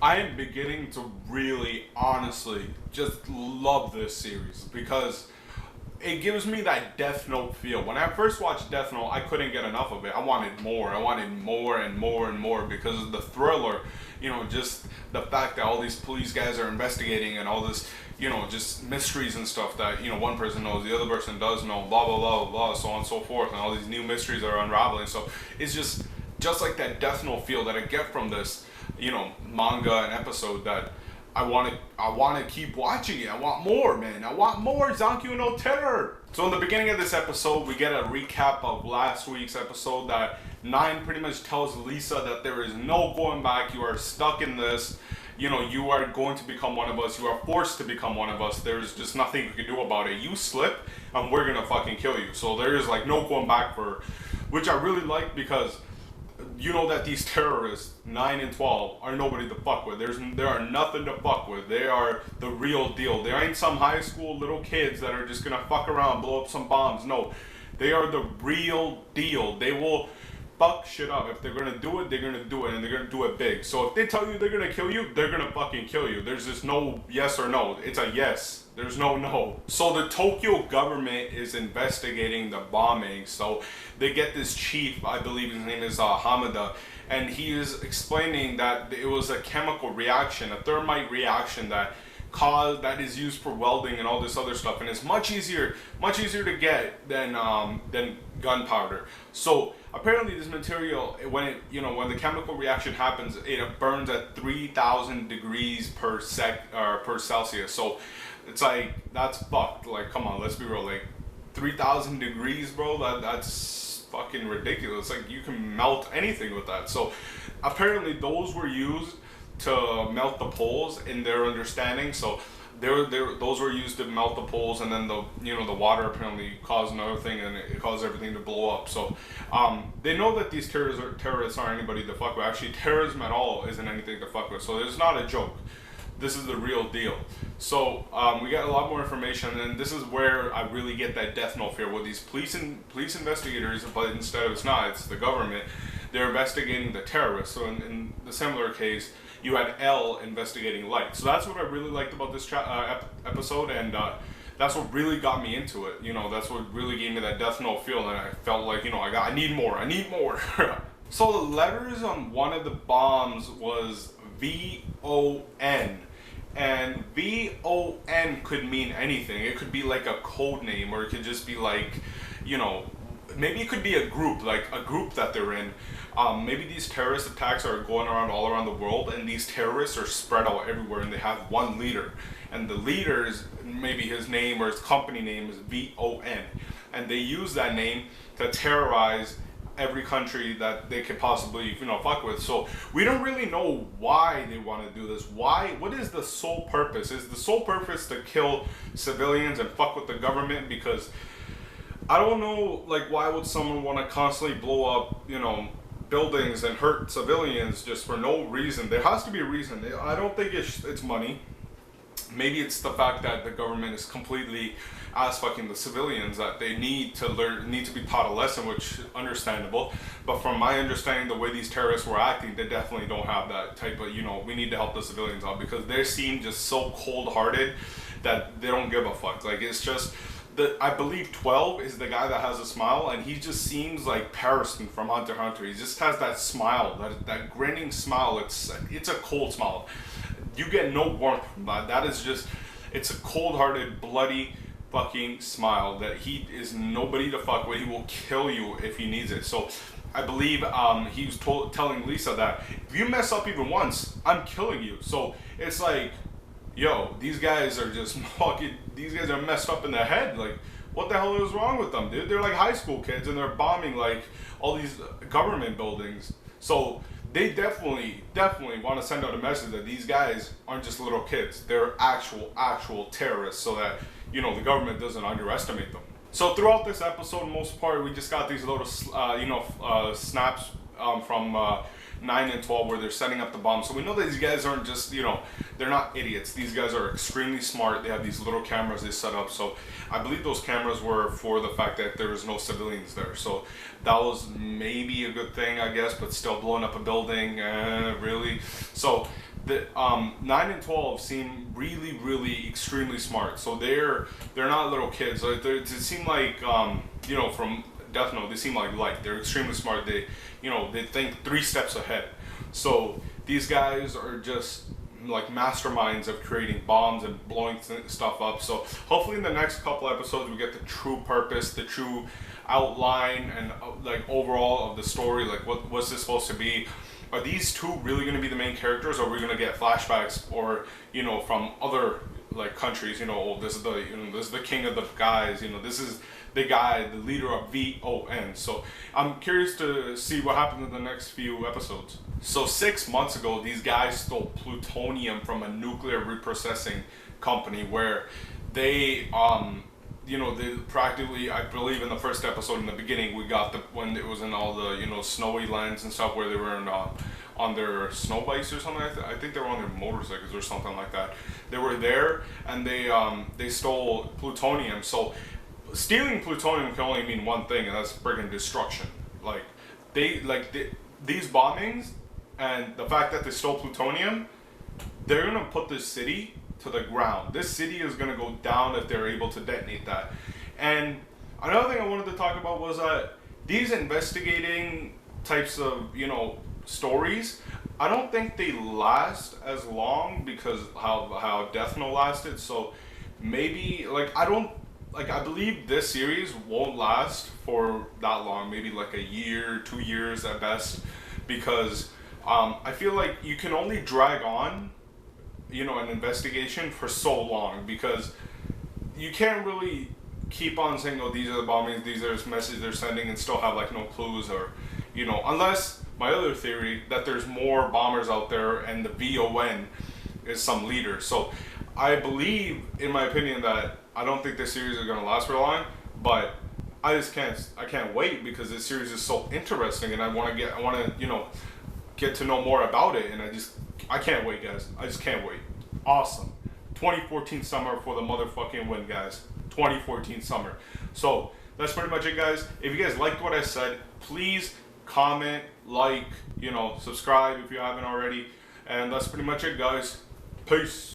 I am beginning to really, honestly, just love this series because it gives me that Death Note feel. When I first watched Death Note, I couldn't get enough of it. I wanted more. I wanted more and more and more because of the thriller. Just the fact that all these police guys are investigating and all this, just mysteries and stuff that, one person knows, the other person does know, blah, blah, blah, blah, blah, so on and so forth. And all these new mysteries are unraveling. So it's just like that Death Note feel that I get from this, manga and episode that I want to keep watching it. I want more, man. I want more Zankyou no Terror. So in the beginning of this episode, we get a recap of last week's episode that Nine pretty much tells Lisa that there is no going back. You are stuck in this. You are going to become one of us. You are forced to become one of us. There's just nothing you can do about it. You slip and we're going to fucking kill you. So there is like no going back which I really like because you know that these terrorists, 9 and 12, are nobody to fuck with. There are nothing to fuck with. They are the real deal. They ain't some high school little kids that are just gonna fuck around, blow up some bombs. No, they are the real deal. They will fuck shit up. If they're gonna do it, they're gonna do it, and they're gonna do it big. So if they tell you they're gonna kill you, they're gonna fucking kill you. There's just no yes or no. It's a yes. There's no no. So the Tokyo government is investigating the bombing. So they get this chief, I believe his name is Hamada, and he is explaining that it was a chemical reaction, a thermite reaction that is used for welding and all this other stuff, and it's much easier to get than gunpowder. So apparently this material, when the chemical reaction happens, it burns at 3,000 degrees per Celsius. So it's like, that's fucked. Like, come on, let's be real. Like 3,000 degrees, bro. That's fucking ridiculous. Like, you can melt anything with that. So apparently those were used to melt the poles in their understanding. So those were used to melt the poles, and then the water apparently caused another thing, and it caused everything to blow up. So they know that these terrorists aren't anybody to fuck with. Actually, terrorism at all isn't anything to fuck with. So it's not a joke. This is the real deal. So we got a lot more information, and this is where I really get that Death Note fear with these police investigators, but instead of it's the government. They're investigating the terrorists. So in the similar case, you had L investigating Light. So that's what I really liked about this episode, and that's what really got me into it. That's what really gave me that Death Note feel, and I felt like, I need more. So the letters on one of the bombs was VON. And VON could mean anything. It could be like a code name, or it could just be like, maybe it could be a group that they're in. Maybe these terrorist attacks are going around all around the world, and these terrorists are spread out everywhere, and they have one leader. And the leader's, maybe his name or his company name is VON. And they use that name to terrorize every country that they could possibly, fuck with. So we don't really know why they want to do this. What is the sole purpose? Is the sole purpose to kill civilians and fuck with the government? Because I don't know, like, why would someone want to constantly blow up, buildings and hurt civilians just for no reason? There has to be a reason. I don't think it's money. Maybe it's the fact that the government is completely ass fucking the civilians, that they need to be taught a lesson, which is understandable. But from my understanding, the way these terrorists were acting, they definitely don't have that type of, we need to help the civilians out, because they seem just so cold-hearted that they don't give a fuck. Like, it's just, I believe 12 is the guy that has a smile, and he just seems like Pariston from Hunter x Hunter. He just has that smile, that grinning smile. It's a cold smile. You get no warmth from that. That is just, it's a cold-hearted, bloody fucking smile that he is nobody to fuck with. He will kill you if he needs it. So I believe he was telling Lisa that if you mess up even once, I'm killing you. So it's like, yo, these guys are just these guys are messed up in the head. Like, what the hell is wrong with them, dude? They're like high school kids, and they're bombing like all these government buildings. So they definitely want to send out a message that these guys aren't just little kids. They're actual terrorists, so that, the government doesn't underestimate them. So throughout this episode, most part, we just got these little, snaps from 9 and 12 where they're setting up the bomb. So we know that these guys aren't just, they're not idiots. These guys are extremely smart. They have these little cameras they set up. So I believe those cameras were for the fact that there was no civilians there. So that was maybe a good thing, I guess, but still blowing up a building, really. So the 9 and 12 seem really, really extremely smart. So they're not little kids. Like they seem like from Death Note, they seem like light. They're extremely smart. They think 3 steps ahead. So these guys are just like masterminds of creating bombs and blowing stuff up. So hopefully in the next couple episodes we get the true purpose, the true outline, and like overall of the story. Like what's this supposed to be? Are these two really going to be the main characters, or are we going to get flashbacks, or from other like countries? Oh, this is the king of the guys. This is the guy, the leader of VON. So I'm curious to see what happens in the next few episodes. So 6 months ago, these guys stole plutonium from a nuclear reprocessing company where they they practically, I believe in the first episode in the beginning, we got when it was in all the, snowy lands and stuff where they were on their snow bikes or something. I think they were on their motorcycles or something like that. They were there and they stole plutonium. So stealing plutonium can only mean one thing, and that's friggin' destruction. These bombings and the fact that they stole plutonium, they're gonna put this city to the ground. This city is going to go down if they're able to detonate that. And another thing I wanted to talk about was that these investigating types of, stories, I don't think they last as long because how Death Note lasted. So maybe I believe this series won't last for that long, maybe like a year, 2 years at best, because I feel like you can only drag on an investigation for so long, because you can't really keep on saying, oh, these are the bombings, these are the messages they're sending, and still have like no clues, or unless my other theory that there's more bombers out there and the VON is some leader. So I believe, in my opinion, that I don't think this series is going to last for long, but I can't wait, because this series is so interesting and I want to get to know more about it, and I can't wait, guys. I just can't wait. Awesome. 2014 summer for the motherfucking win, guys. 2014 summer. So that's pretty much it, guys. If you guys liked what I said, please comment, like, subscribe if you haven't already. And that's pretty much it, guys. Peace.